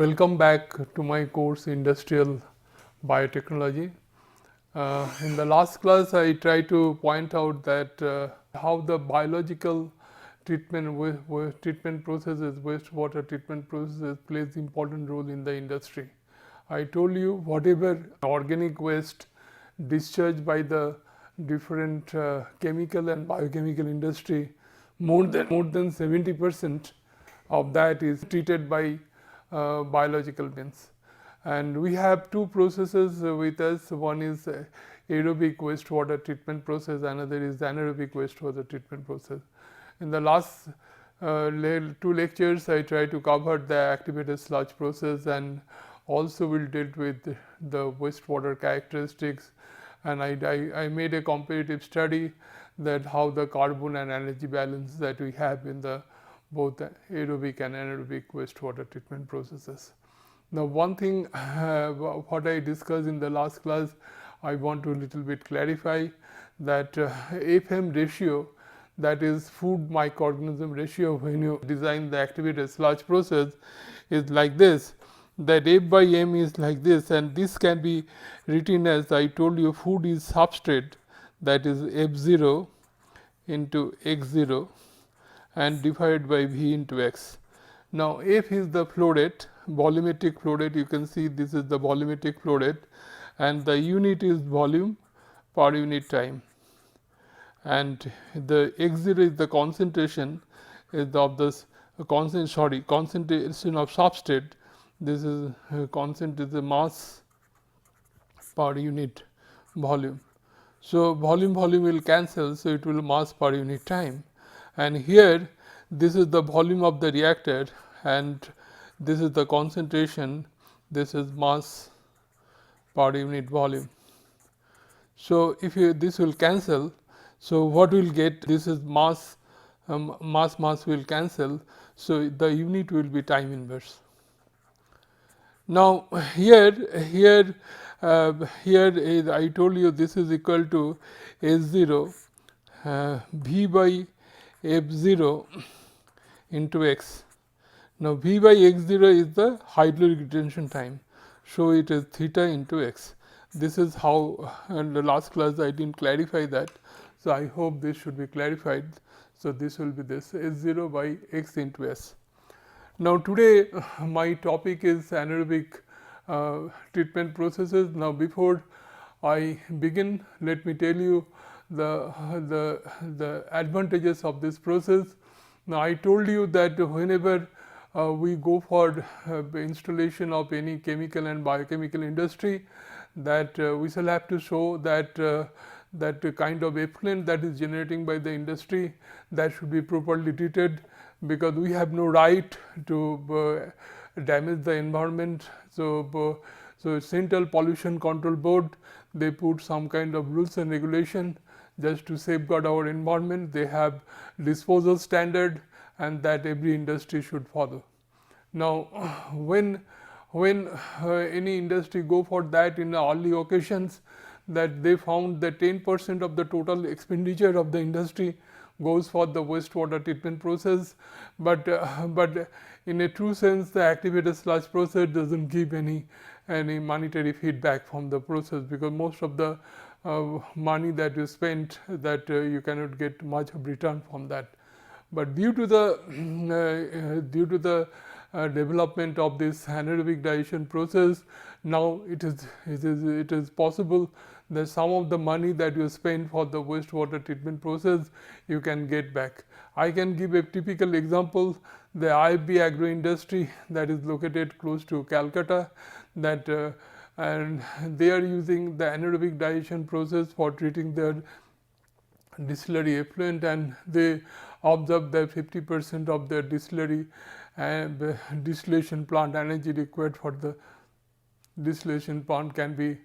Welcome back to my course Industrial Biotechnology. In the last class I tried to point out that how the biological treatment processes, wastewater treatment processes plays important role in the industry. I told you whatever organic waste discharged by the different chemical and biochemical industry, more than 70% of that is treated by biological means. And we have two processes with us. One is aerobic wastewater treatment process, another is anaerobic wastewater treatment process. In the last two lectures I tried to cover the activated sludge process, and also will deal with the wastewater characteristics, and I made a comparative study that how the carbon and energy balance that we have in the both aerobic and anaerobic wastewater treatment processes. Now, one thing what I discussed in the last class, I want to little bit clarify that FM ratio, that is food microorganism ratio, when you design the activated sludge process is like this, that F by M is like this, and this can be written as I told you food is substrate, that is F0 into X0 and divided by V into X. Now, F is the flow rate, volumetric flow rate, you can see this is the volumetric flow rate, and the unit is volume per unit time, and the X0 is the concentration is of this concentration of substrate. This is is the mass per unit volume. So, volume will cancel, so it will mass per unit time, and here this is the volume of the reactor and this is the concentration, this is mass per unit volume. So, if this will cancel, so what we will get, this is mass will cancel, so the unit will be time inverse. Now, here is I told you this is equal to S0 V by F0 into X. Now, V by X0 is the hydraulic retention time, so it is theta into X. This is how, in the last class I did not clarify that. So, I hope this should be clarified. So, this will be this S0 by X into S. Now, today my topic is anaerobic treatment processes. Now, before I begin, let me tell you the advantages of this process. Now, I told you that whenever we go for installation of any chemical and biochemical industry, that we shall have to show that that kind of effluent that is generating by the industry, that should be properly treated, because we have no right to damage the environment. So, Central Pollution Control Board, they put some kind of rules and regulation just to safeguard our environment. They have disposal standard, and that every industry should follow. Now, when any industry go for that in the early occasions, that they found that 10% of the total expenditure of the industry goes for the wastewater treatment process, but in a true sense the activated sludge process does not give any monetary feedback from the process, because most of the money that you spent, that you cannot get much of return from that. But due to the development of this anaerobic digestion process, now it is possible that some of the money that you spend for the wastewater treatment process you can get back. I can give a typical example, the IFB agro industry that is located close to Calcutta, that and they are using the anaerobic digestion process for treating their distillery effluent, and they observe that 50% of their distillery and distillation plant energy required for the distillation plant can be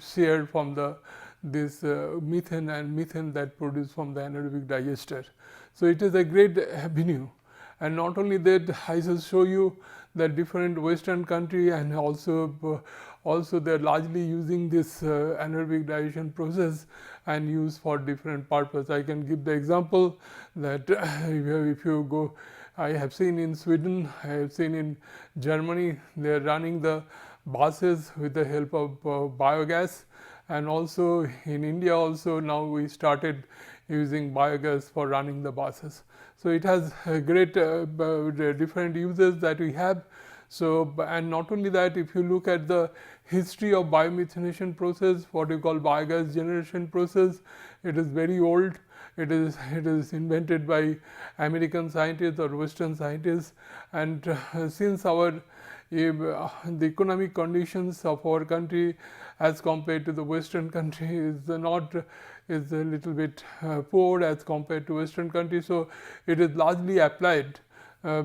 shared from this methane that produced from the anaerobic digester. So, it is a great avenue, And not only that, I shall show you that different Western country and also they are largely using this anaerobic digestion process and use for different purpose. I can give the example that if you go, I have seen in Sweden, I have seen in Germany, they are running the buses with the help of biogas, and also in India also now we started using biogas for running the buses. So it has great different uses that we have. So, and not only that, if you look at the history of biomethanation process, what you call biogas generation process, it is very old. It is invented by American scientists or Western scientists, and since our the economic conditions of our country as compared to the Western country is not is a little bit poor as compared to Western country. So it is largely applied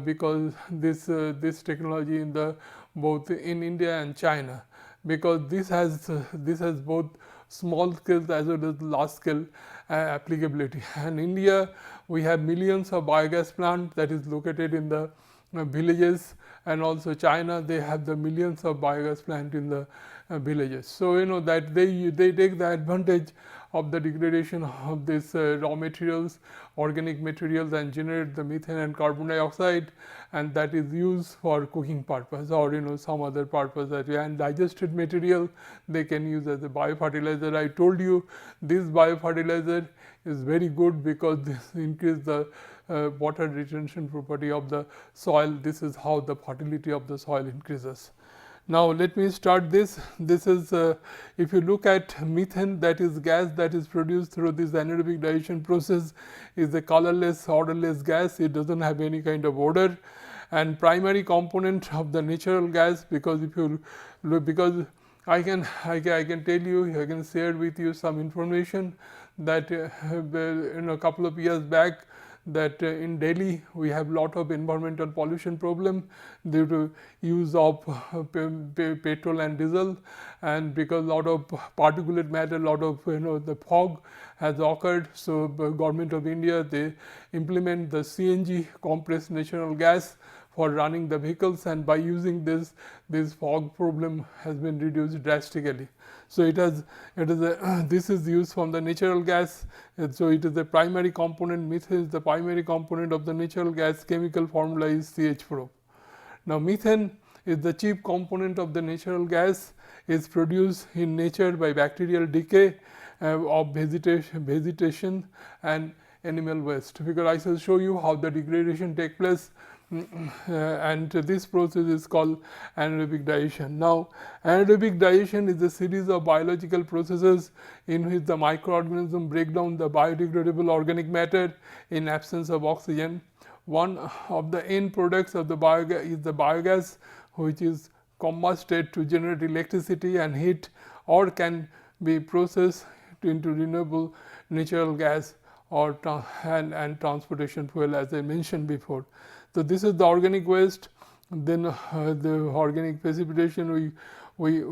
because this technology in the both in India and China, because this has both small scale as well as large scale applicability. And India, we have millions of biogas plants that is located in the villages, and also China, they have the millions of biogas plant in the villages. So you know that they take the advantage of the degradation of this raw materials, organic materials, and generate the methane and carbon dioxide, and that is used for cooking purpose or you know some other purpose that we, and digested material they can use as a biofertilizer. I told you this biofertilizer is very good because this increase the water retention property of the soil. This is how the fertility of the soil increases. Now let me start this. This is if you look at methane, that is gas that is produced through this anaerobic digestion process, is a colorless, odorless gas. It doesn't have any kind of odor, and primary component of the natural gas, because if you look, because I can tell you, I can share with you some information that in a couple of years back, that in Delhi we have lot of environmental pollution problem due to use of petrol and diesel, and because lot of particulate matter, lot of the fog has occurred. So government of India, they implement the CNG, compressed natural gas, for running the vehicles, and by using this fog problem has been reduced drastically. So it is this is used from the natural gas, and so it is the primary component. Methane is the primary component of the natural gas. Chemical formula is CH4. Now methane is the chief component of the natural gas, is produced in nature by bacterial decay of vegetation and animal waste, because I shall show you how the degradation takes place. And this process is called anaerobic digestion. Now anaerobic digestion is a series of biological processes in which the microorganism break down the biodegradable organic matter in absence of oxygen. One of the end products of the biogas is the biogas, which is combusted to generate electricity and heat, or can be processed into renewable natural gas or and transportation fuel, as I mentioned before. So this is the organic waste. Then the organic precipitation, we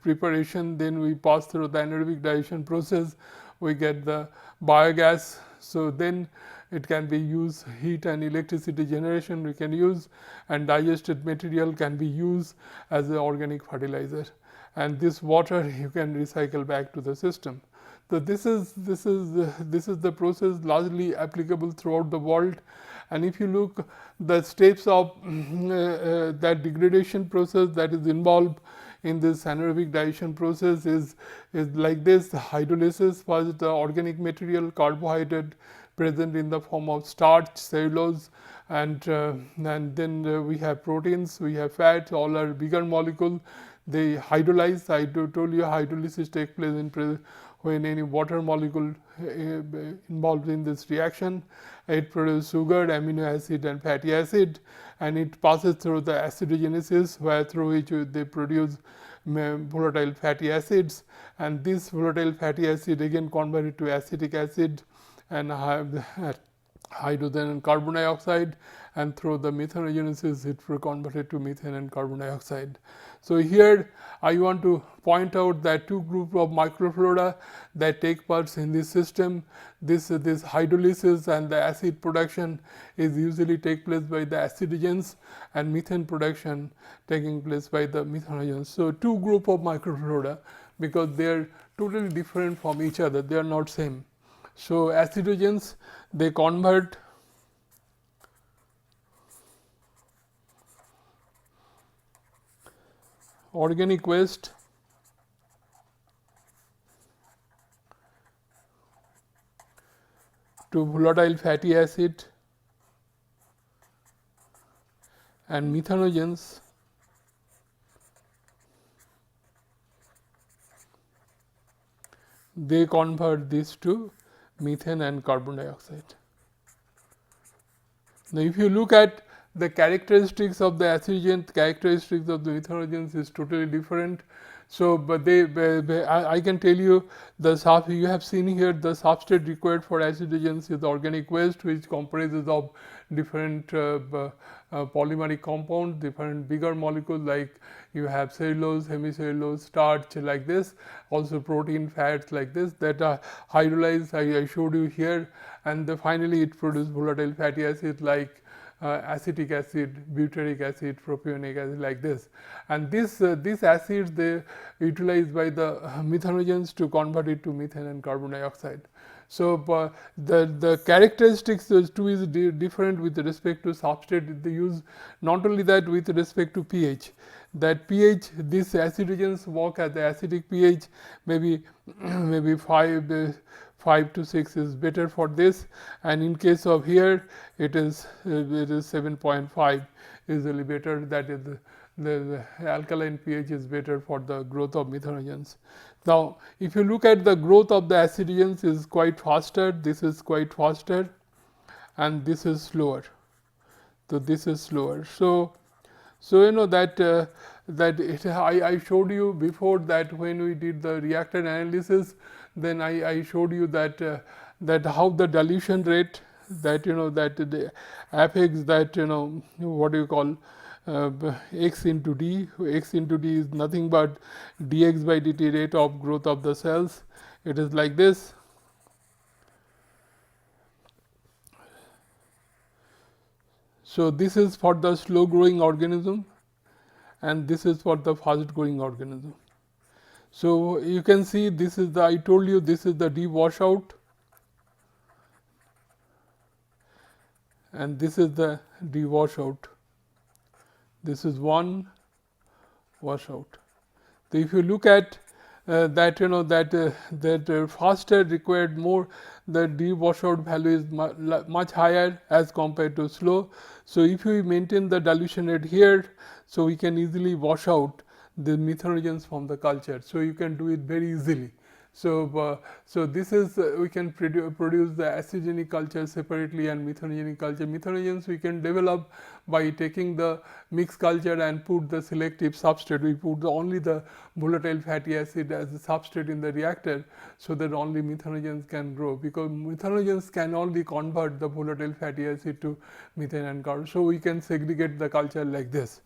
preparation, then we pass through the anaerobic digestion process, we get the biogas. So then it can be used, heat and electricity generation we can use, and digested material can be used as an organic fertilizer, and this water you can recycle back to the system. So this is the process largely applicable throughout the world. And if you look the steps of that degradation process that is involved in this anaerobic digestion process is like this: hydrolysis, first the organic material, carbohydrate present in the form of starch, cellulose, and then we have proteins, we have fats, all are bigger molecule. They hydrolyze. I told you hydrolysis takes place in when any water molecule involved in this reaction. It produces sugar, amino acid, and fatty acid, and it passes through the acidogenesis, where through which they produce volatile fatty acids, and this volatile fatty acid again converted to acetic acid and hydrogen and carbon dioxide, and through the methanogenesis it will converted to methane and carbon dioxide. So here I want to point out that two groups of microflora that take part in this system. This hydrolysis and the acid production is usually take place by the acidogens, and methane production taking place by the methanogens. So two group of microflora, because they are totally different from each other, they are not same. So acidogens, they convert organic waste to volatile fatty acid, and methanogens they convert this to methane and carbon dioxide. Now, if you look at the characteristics of the acidogen, characteristics of the methanogens is totally different. So, but I can tell you you have seen here the substrate required for acidogens is organic waste, which comprises of different polymeric compounds, different bigger molecules, like you have cellulose, hemicellulose, starch like this, also protein, fats like this, that are hydrolyzed, I showed you here, and finally it produces volatile fatty acid like acetic acid, butyric acid, propionic acid like this. And these acids they utilized by the methanogens to convert it to methane and carbon dioxide. So, the characteristics those two is different with respect to substrate they use. Not only that, with respect to pH, that pH, these acidogens work at the acidic pH, maybe 5 to 6 is better for this, and in case of here it is 7.5 usually better, that is the alkaline pH is better for the growth of methanogens. Now, if you look at the growth of the acidogens is quite faster, this is quite faster, and this is slower. So, this is slower. So you know that I showed you before that when we did the reactor analysis, then I showed you that how the dilution rate that that the affects that what do you call x into d. X into d is nothing but dx by dt rate of growth of the cells. It is like this. So, this is for the slow growing organism, and this is for the fast growing organism. So, you can see this is the, I told you this is the d washout, and this is the d washout. This is one washout. So, if you look at that that faster required more, the d washout value is much higher as compared to slow. So, if we maintain the dilution rate here, so we can easily wash out the methanogens from the culture. So, you can do it very easily. So, this is we can produce the acidogenic culture separately and methanogenic culture. Methanogens we can develop by taking the mixed culture and put the selective substrate. We put only the volatile fatty acid as a substrate in the reactor, so that only methanogens can grow, because methanogens can only convert the volatile fatty acid to methane and carbon. So, we can segregate the culture like this.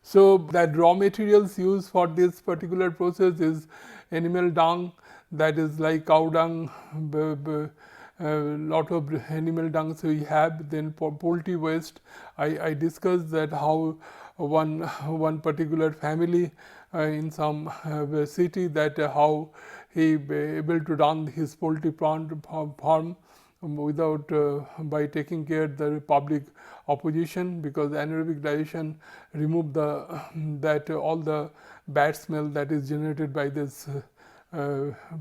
So, that raw materials used for this particular process is animal dung, that is like cow dung, lot of animal dung we have. Then for poultry waste, I discussed that how one particular family in some city, that how he be able to run his poultry farm without by taking care the public opposition, because anaerobic digestion remove the that all the bad smell that is generated by this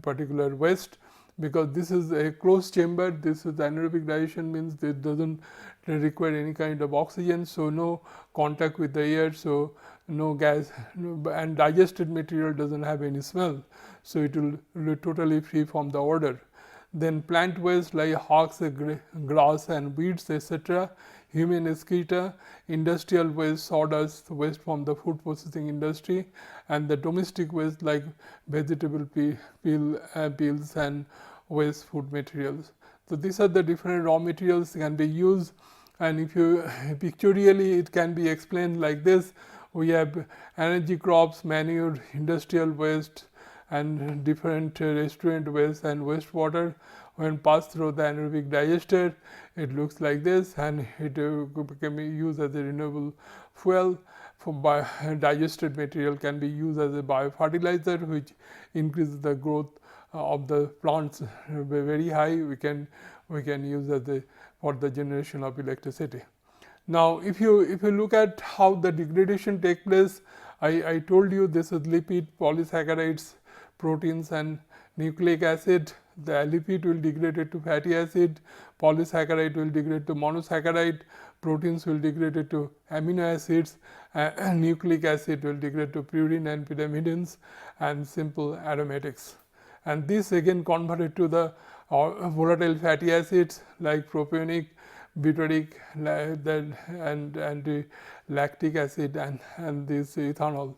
particular waste, because this is a closed chamber. This is anaerobic digestion, means it doesn't require any kind of oxygen, so no contact with the air, so no gas, and digested material doesn't have any smell, so it will be totally free from the odor. Then plant waste like hogs, grass and weeds, etc., human excreta, industrial waste, sawdust, waste from the food processing industry, and the domestic waste like vegetable peels and waste food materials. So, these are the different raw materials can be used, And if you pictorially it can be explained like this. We have energy crops, manure, industrial waste and different restaurant waste and wastewater. When passed through the anaerobic digester, it looks like this, and it can be used as a renewable fuel. For digested material can be used as a biofertilizer, which increases the growth of the plants very high. We can use as a for the generation of electricity. Now, if you look at how the degradation take place, I told you this is lipid, polysaccharides, proteins and nucleic acid. The lipid will degrade it to fatty acid, polysaccharide will degrade to monosaccharide, proteins will degrade it to amino acids, and nucleic acid will degrade to purine and pyrimidines and simple aromatics. And this again converted to the volatile fatty acids like propionic, butyric and lactic acid and this ethanol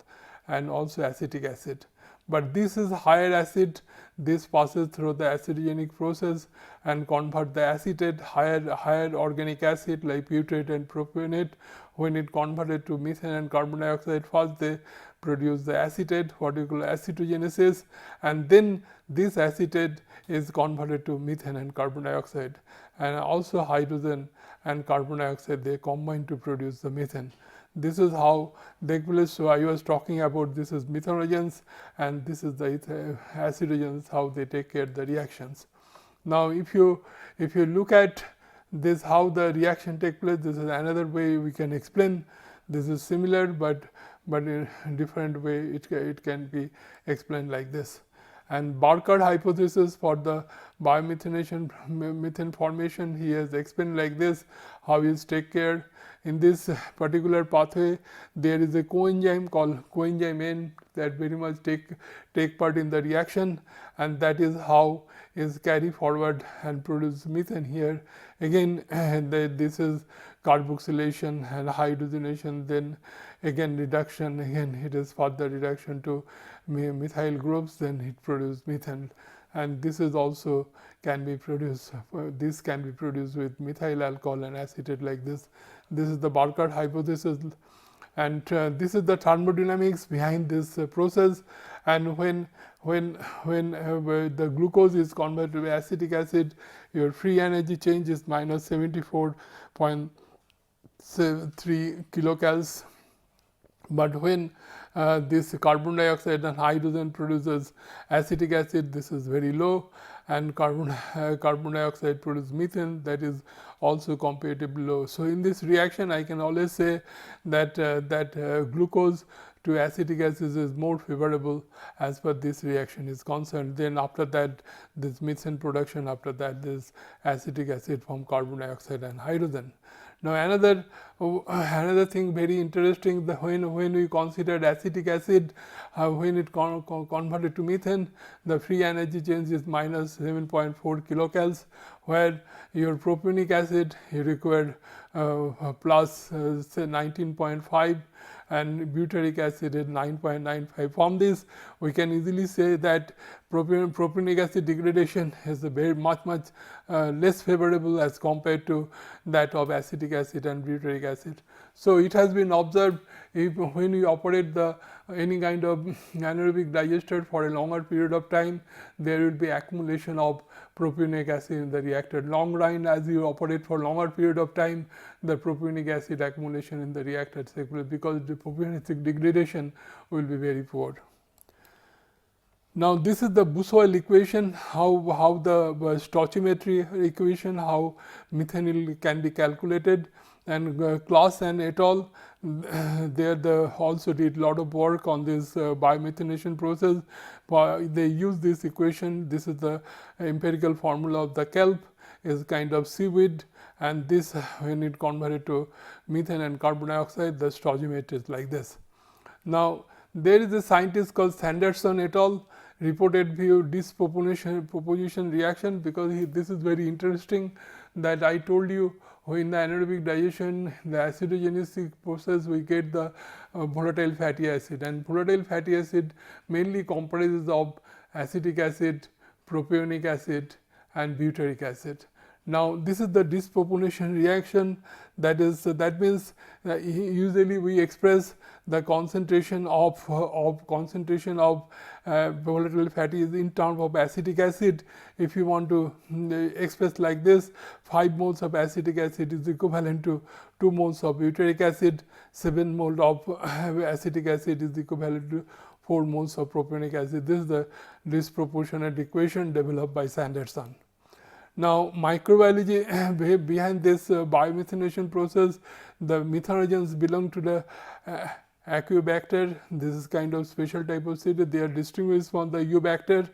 and also acetic acid. But this is higher acid. This passes through the acidogenic process and convert the acetate higher organic acid like butyrate and propionate. When it converted to methane and carbon dioxide, first they produce the acetate, what we call acetogenesis, and then this acetate is converted to methane and carbon dioxide, and also hydrogen and carbon dioxide they combine to produce the methane. This is how they place. So I was talking about this is methanogens and this is the acidogens, how they take care of the reactions. Now, if you look at this how the reaction take place, this is another way we can explain. This is similar, but in a different way it can be explained like this. And Burkhardt hypothesis for the biomethanation methane formation, he has explained like this how is take care. In this particular pathway, there is a coenzyme called coenzyme N that very much take part in the reaction, and that is how is carry forward and produce methane here. Again, this is carboxylation and hydrogenation, then again reduction, again it is further reduction to methyl groups, then it produces methane, and this is also can be produced. This can be produced with methyl alcohol and acetate like this. This is the Burkhardt hypothesis, and this is the thermodynamics behind this process. And when the glucose is converted to acetic acid, your free energy change is minus 74.3 kilocals. But when this carbon dioxide and hydrogen produces acetic acid, this is very low, and carbon dioxide produces methane, that is also comparatively low. So in this reaction, I can always say that glucose to acetic acid is more favorable as per this reaction is concerned. Then after that, this methane production, after that this acetic acid from carbon dioxide and hydrogen. Now another thing very interesting, when we considered acetic acid, when it converted to methane, the free energy change is minus 7.4 kilocals, where your propionic acid you require plus say 19.5, and butyric acid is 9.95. From this, we can easily say that propionic acid degradation is very much less favorable as compared to that of acetic acid and butyric acid. So it has been observed when you operate any kind of anaerobic digester for a longer period of time, there will be accumulation of propionic acid in the reactor. Long run, as you operate for longer period of time, the propionic acid accumulation in the reactor because the propionic degradation will be very poor. Now this is the Busoil equation, how the stoichiometry equation, how methane can be calculated, and Klaas and et al. They also did lot of work on this biomethanation process. They use this equation. This is the empirical formula of the kelp, is kind of seaweed, and this when it converted to methane and carbon dioxide, the stoichiometry is like this. Now there is a scientist called Sanderson et al. Reported view disproportion reaction, because this is very interesting that I told you in the anaerobic digestion, the acidogenesis process, we get the volatile fatty acid, and volatile fatty acid mainly comprises of acetic acid, propionic acid and butyric acid. Now, this is the dispropionation reaction, that means usually we express the concentration of volatile fatty in terms of acetic acid. If you want to express like this, 5 moles of acetic acid is equivalent to 2 moles of butyric acid, 7 moles of acetic acid is equivalent to 4 moles of propionic acid. This is the disproportionate equation developed by Sanderson. Now, microbiology behind this biomethanation process, the methanogens belong to the Aequiobacter. This is kind of special type of seed. They are distinguished from the Eubacter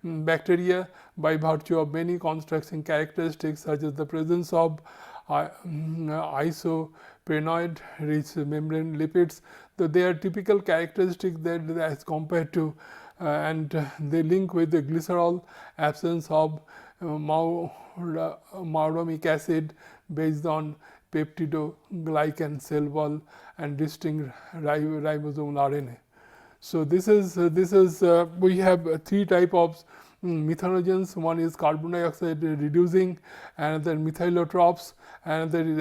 bacteria by virtue of many construction characteristics, such as the presence of isoprenoid rich membrane lipids. So they are typical characteristics that as compared to and they link with the glycerol, absence of mauramic acid based on peptidoglycan cell wall and distinct ribosomal RNA. So this is we have 3 type of methanogens. One is carbon dioxide reducing, another methylotropes, another is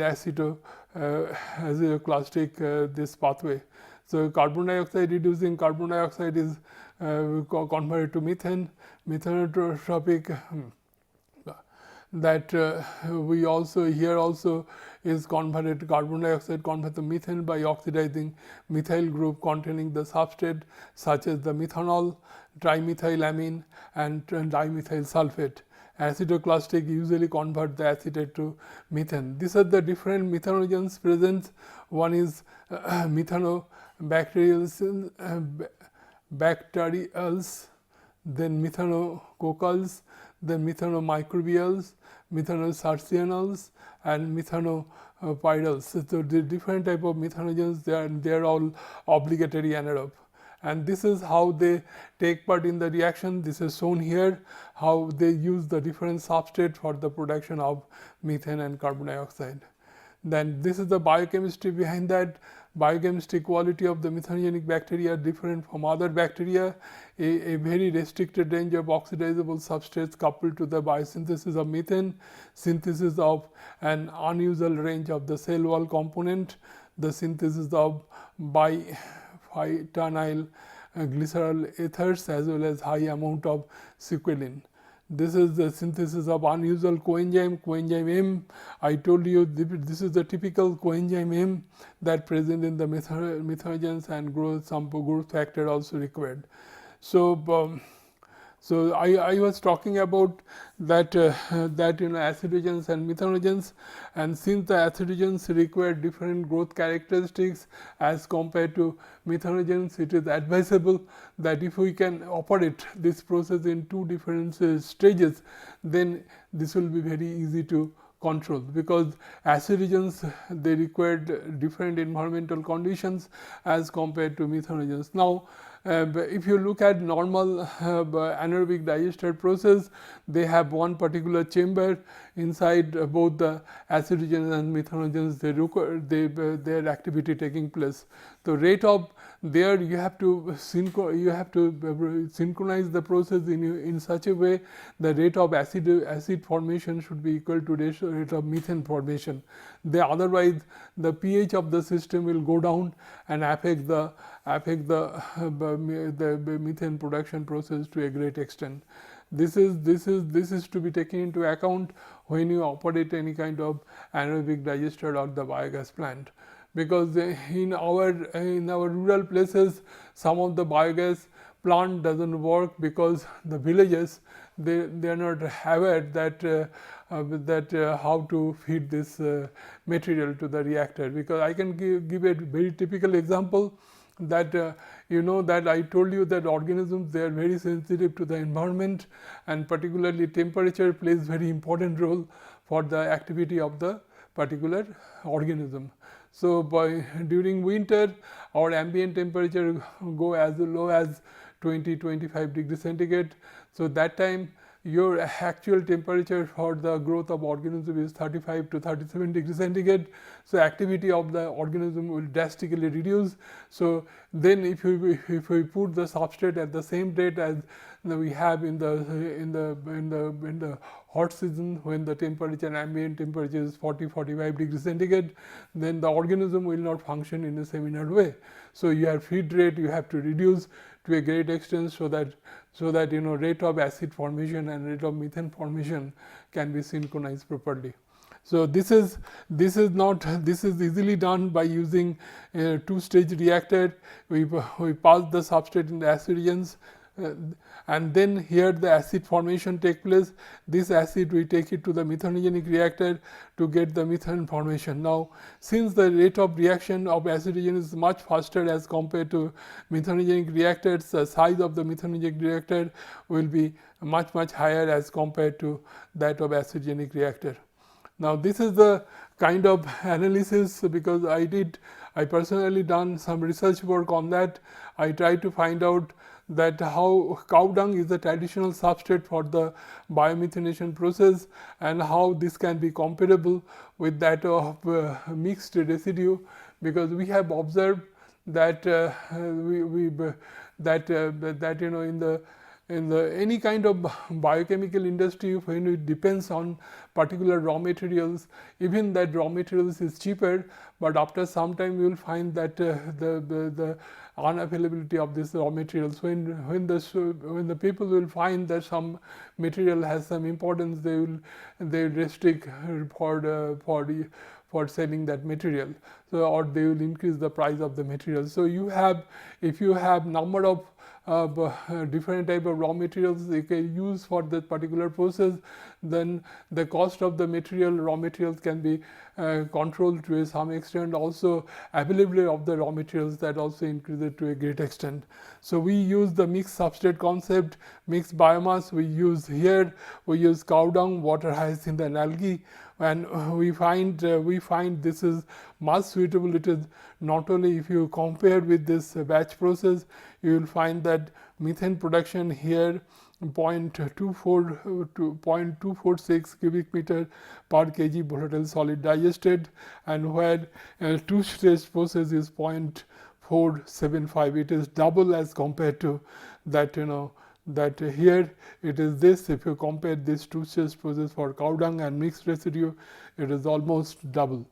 acetoclastic this pathway. So carbon dioxide reducing, carbon dioxide is converted to methane, methanotropic that we also here also is converted to carbon dioxide converted to methane by oxidizing methyl group containing the substrate such as the methanol, trimethylamine and dimethyl sulfate. Acetoclastic usually convert the acetate to methane. These are the different methanogens present. One is methanobacterials, then methanococals, then methanomicrobials, methanosarcianals and methanopyrals. So the different type of methanogens, they are all obligatory anaerobe. And this is how they take part in the reaction. This is shown here, how they use the different substrate for the production of methane and carbon dioxide. Then this is the biochemistry behind that. Biochemistry quality of the methanogenic bacteria are different from other bacteria. A very restricted range of oxidizable substrates coupled to the biosynthesis of methane, synthesis of an unusual range of the cell wall component, the synthesis of biphenyl glycerol ethers as well as high amount of sequelin. This is the synthesis of unusual coenzyme M. I told you this is the typical coenzyme M that present in the methanogens and some growth factor also required. So, so I was talking about that acidogens and methanogens, and since the acidogens require different growth characteristics as compared to methanogens, it is advisable that if we can operate this process in 2 different stages, then this will be very easy to control, because acidogens they required different environmental conditions as compared to methanogens. Now, if you look at normal anaerobic digester process, they have one particular chamber inside both the acidogens and methanogens, their activity taking place. The rate of there you have to synchronize the process in such a way the rate of acid formation should be equal to rate of methane formation. Otherwise the pH of the system will go down and affect the methane production process to a great extent. This is to be taken into account when you operate any kind of anaerobic digester or the biogas plant, because in our rural places some of the biogas plant doesn't work because the villages they are not aware that how to feed this material to the reactor. Because I can give a very typical example that that I told you that organisms they are very sensitive to the environment, and particularly temperature plays very important role for the activity of the particular organism. So during winter our ambient temperature go as low as 20-25 degrees centigrade. So that time your actual temperature for the growth of organism is 35 to 37 degrees centigrade. So activity of the organism will drastically reduce. So then if we put the substrate at the same rate as we have in the hot season, when the temperature, ambient temperature is 40-45 degrees centigrade, then the organism will not function in a similar way. So your feed rate you have to reduce to a great extent, so that rate of acid formation and rate of methane formation can be synchronized properly. So this is easily done by using a two-stage reactor. We pass the substrate in the acid regions, and then here the acid formation take place. This acid we take it to the methanogenic reactor to get the methane formation. Now, since the rate of reaction of acid region is much faster as compared to methanogenic reactors, the size of the methanogenic reactor will be much higher as compared to that of acidogenic reactor. Now, this is the kind of analysis, because I personally done some research work on that. I tried to find out that how cow dung is the traditional substrate for the biomethanation process, and how this can be comparable with that of mixed residue, because we have observed that in the any kind of biochemical industry, when it depends on particular raw materials, even that raw materials is cheaper, but after some time you will find that the unavailability of this raw materials, when the people will find that some material has some importance, they restrict for selling that material, so or they will increase the price of the material. So if you have number of different type of raw materials you can use for that particular process, then the cost of the raw materials can be controlled to some extent. Also, availability of the raw materials, that also increases to a great extent. So we use the mixed substrate concept, mixed biomass. We use cow dung, water hyacinth and algae, and we find this is much suitable. It is not only, if you compare with this batch process, you will find that methane production here 0.24 to 0.246 cubic meter per kg volatile solid digested, and where two-stage process is 0.475. It is double as compared to that, that here it is this. If you compare this two-stage process for cow dung and mixed residue, it is almost double.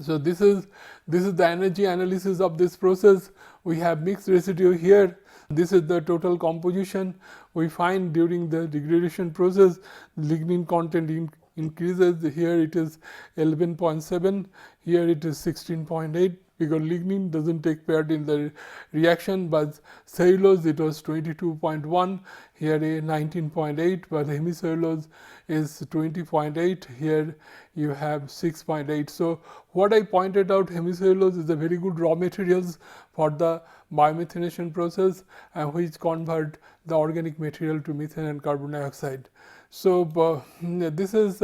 So this is the energy analysis of this process. We have mixed residue here. This is the total composition. We find during the degradation process, lignin content increases. Here it is 11.7, here it is 16.8, because lignin doesn't take part in the reaction, but cellulose it was 22.1, here 19.8, but hemicellulose is 20.8, here you have 6.8. So what I pointed out, hemicellulose is a very good raw materials for the biomethanation process, and which convert the organic material to methane and carbon dioxide. So this is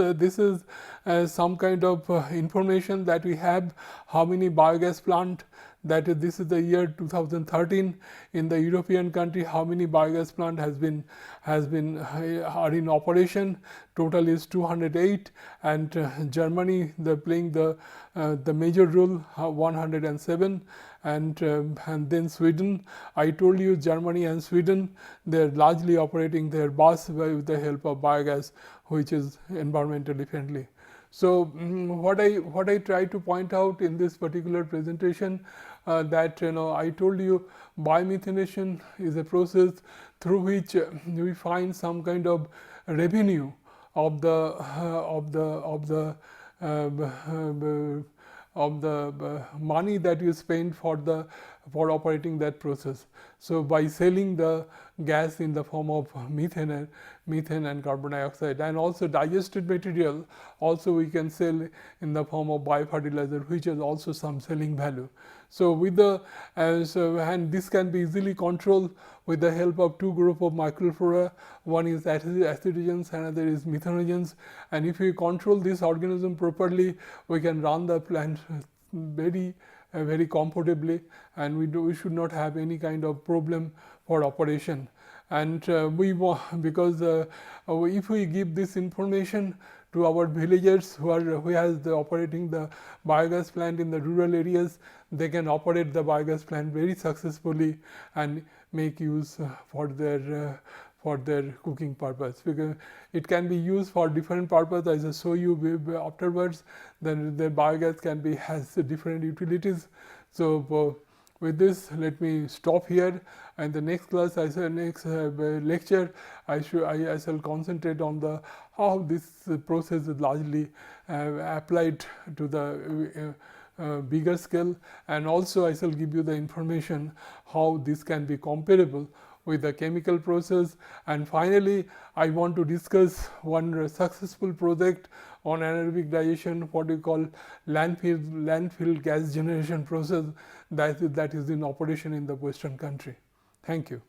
some kind of information that we have. How many biogas plant, that is, this is the year 2013 in the European country, how many biogas plant are in operation. Total is 208, and Germany playing the major role, 107, and then Sweden. I told you Germany and Sweden, they are largely operating their bus with the help of biogas, which is environmentally friendly. So what I try to point out in this particular presentation, that I told you biomethanation is a process through which we find some kind of revenue of the money that you spend for operating that process. So by selling the gas in the form of methane and carbon dioxide, and also digested material also we can sell in the form of biofertilizer, which has also some selling value. So with and this can be easily controlled with the help of two group of microflora. One is acidogens, another is methanogens, and if we control this organism properly, we can run the plant very comfortably, and we should not have any kind of problem for operation. And because if we give this information to our villagers who has the operating the biogas plant in the rural areas. They can operate the biogas plant very successfully and make use for their cooking purpose, because it can be used for different purpose. As I show you afterwards, then the biogas can be has different utilities. So with this, let me stop here, and the next class, next lecture, I shall concentrate on the how this process is largely applied to the bigger scale, and also I shall give you the information how this can be comparable with the chemical process. And finally, I want to discuss one successful project on anaerobic digestion, what we call landfill gas generation process that is in operation in the Western country. Thank you.